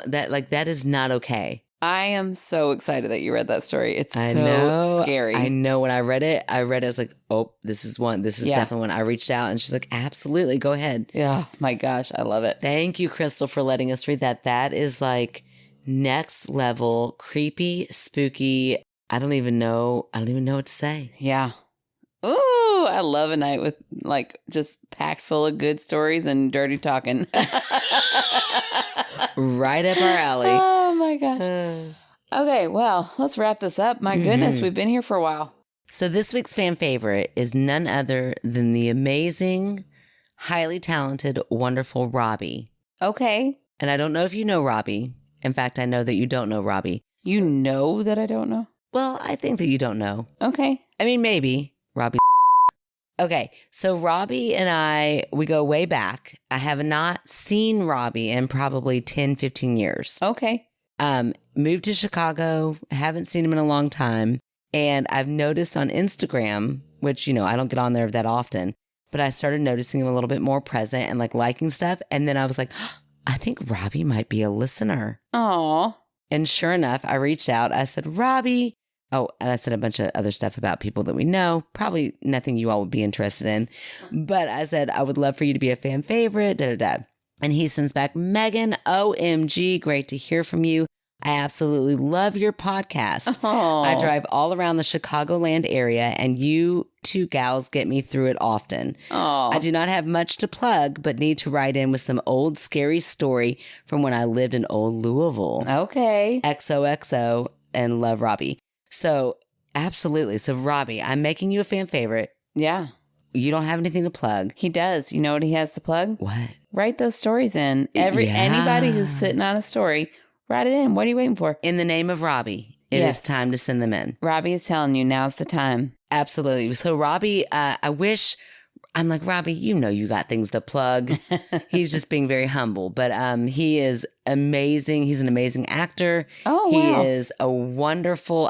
that is not okay. I am so excited that you read that story. It's I so know. scary. I know when I read it, I was like, oh, this is one. This is Yeah. definitely one. I reached out and she's like, absolutely, go ahead. Yeah. My gosh. I love it. Thank you, Crystal, for letting us read that. That is like next level, creepy, spooky. I don't even know what to say. Yeah. Ooh, I love a night with like just packed full of good stories and dirty talking. Right up our alley. Oh my gosh. Okay, well, let's wrap this up. My goodness, we've been here for a while. So this week's fan favorite is none other than the amazing, highly talented, wonderful Robbie. Okay. And I don't know if you know Robbie. In fact, I know that you don't know Robbie. You know that I don't know? Well, I think that you don't know. Okay. I mean, maybe. Robbie. Okay, so Robbie and we go way back. I have not seen Robbie in probably 10, 15 years. Okay. Moved to Chicago, haven't seen him in a long time. And I've noticed on Instagram, which, I don't get on there that often, but I started noticing him a little bit more present and like liking stuff. And then I was like, I think Robbie might be a listener. Aw. And sure enough, I reached out. I said, Robbie. Oh, and I said a bunch of other stuff about people that we know. Probably nothing you all would be interested in. But I said, I would love for you to be a fan favorite, And he sends back, Megan, OMG, great to hear from you. I absolutely love your podcast. Aw. I drive all around the Chicagoland area, and you two gals get me through it often. Aw. I do not have much to plug, but need to write in with some old scary story from when I lived in old Louisville. Okay. XOXO and love Robbie. So absolutely. So Robbie, I'm making you a fan favorite. Yeah. You don't have anything to plug. He does. You know what he has to plug? What? Write those stories in. Yeah. Anybody who's sitting on a story, write it in. What are you waiting for? In the name of Robbie, it Yes. is time to send them in. Robbie is telling you now's the time. Absolutely. So Robbie, I'm like, Robbie, you got things to plug. He's just being very humble, but he is amazing. He's an amazing actor. Oh, He wow. is a wonderful,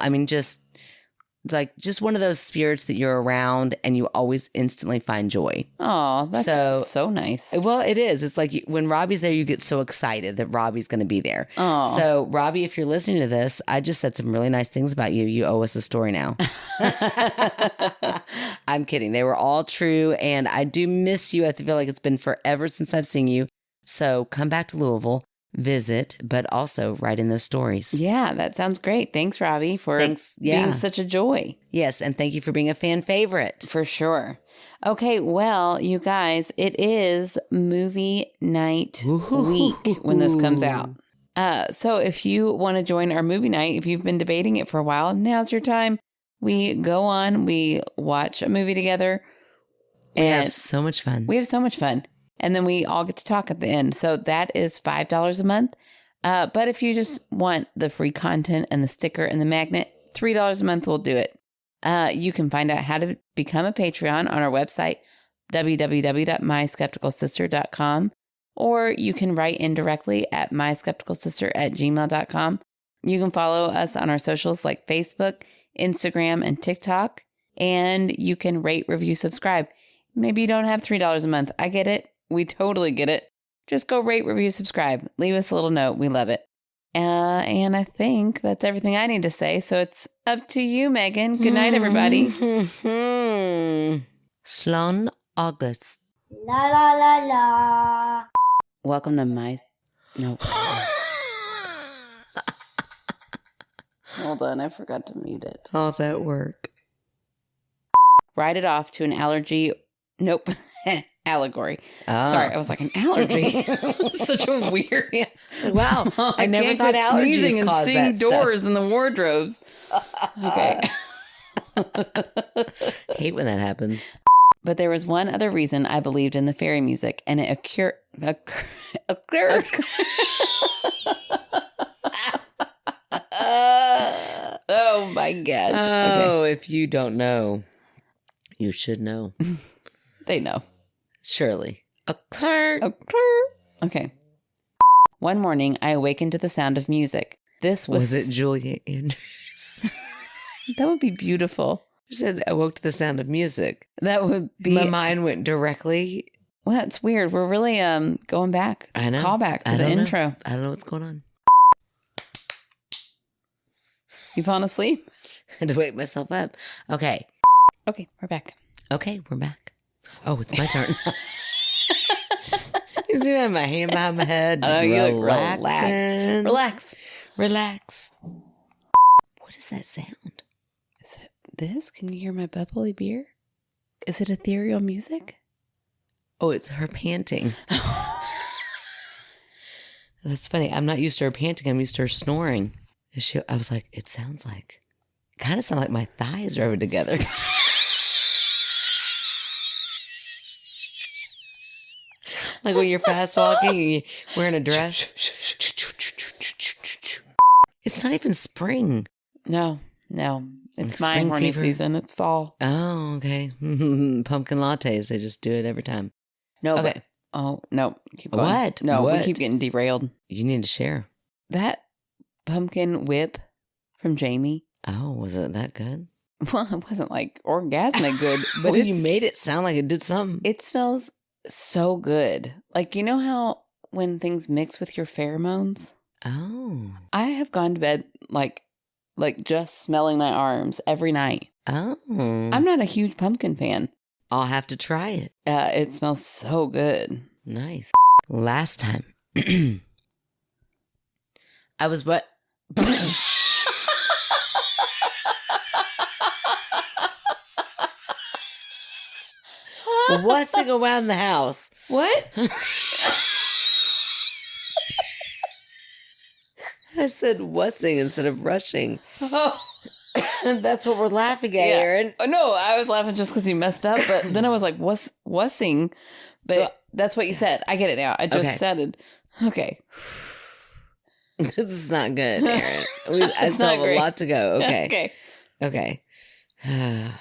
just one of those spirits that you're around and you always instantly find joy. Oh, that's so nice. Well, it is. It's like when Robbie's there, you get so excited that Robbie's going to be there. Oh. So, Robbie, if you're listening to this, I just said some really nice things about you. You owe us a story now. I'm kidding. They were all true. And I do miss you. I feel like it's been forever since I've seen you. So come back to Louisville, visit, but also write in those stories. Yeah, that sounds great. Thanks, Robbie, for being such a joy. Yes. And thank you for being a fan favorite. For sure. Okay, well, you guys, it is movie night week when this comes out. So if you want to join our movie night, if you've been debating it for a while, now's your time. We go on, we watch a movie together. We have so much fun. We have so much fun. And then we all get to talk at the end. So that is $5 a month. But if you just want the free content and the sticker and the magnet, $3 a month will do it. You can find out how to become a Patreon on our website, www.myskepticalsister.com, or you can write in directly at myskepticalsister@gmail.com. You can follow us on our socials like Facebook, Instagram, and TikTok. And you can rate, review, subscribe. Maybe you don't have $3 a month. I get it. We totally get it. Just go rate, review, subscribe. Leave us a little note. We love it. And I think that's everything I need to say. So it's up to you, Megan. Good night, everybody. Slán August. La la la la. Welcome to my... No. Hold on. I forgot to mute it. All that work. Write it off to an allergy... Nope. Allegory. Oh. Sorry, I was like, an allergy. Such a weird... Yeah. Wow. I never can't thought quit allergies sneezing and caused seeing that doors in the wardrobes. Okay. Hate when that happens. But there was one other reason I believed in the fairy music, and it occurred. Oh my gosh. Oh, if you don't know, you should know. They know. Surely. Occur. Okay. One morning, I awakened to the sound of music. This was it Julia Andrews? That would be beautiful. You said I woke to the sound of music. That would be. My mind went directly. Well, that's weird. We're really going back. I know. Call back to I the don't know. intro. I don't know what's going on. You falling asleep? I had to wake myself up. Okay. Okay, we're back. Okay, we're back. Oh, it's my turn. You see, I have my hand behind my head. Just You look relaxing. Relax. What is that sound? Is it this? Can you hear my bubbly beer? Is it ethereal music? Oh, it's her panting. That's funny. I'm not used to her panting. I'm used to her snoring. I was like, it sounds like, kind of sound like my thighs rubbing together. Like when you're fast walking and you're wearing a dress. It's not even spring. No. It's my Spring horny fever. season. It's fall. Oh, okay. Pumpkin lattes. They just do it every time. No, Okay. no. Keep going. What? No, What? we keep getting derailed. You need to share. That pumpkin whip from Jamie. Oh, was it that good? Well, it wasn't like orgasmic good, But but you made it sound like it did something. it smells so good. Like, you know how when things mix with your pheromones? Oh. I have gone to bed like just smelling my arms every night. Oh. I'm not a huge pumpkin fan. I'll have to try it. It smells so good. Nice. Last time. I was what? Wussing around the house. What? I said wussing instead of rushing. Oh. That's what we're laughing at, Yeah. Aaron. Oh, no, I was laughing just because you messed up, but then I was like, wussing? But that's what you said. I get it now. I just Okay. said it. Okay. This is not good, Aaron. I It's still not have great. a lot to go. Okay. Okay. Okay.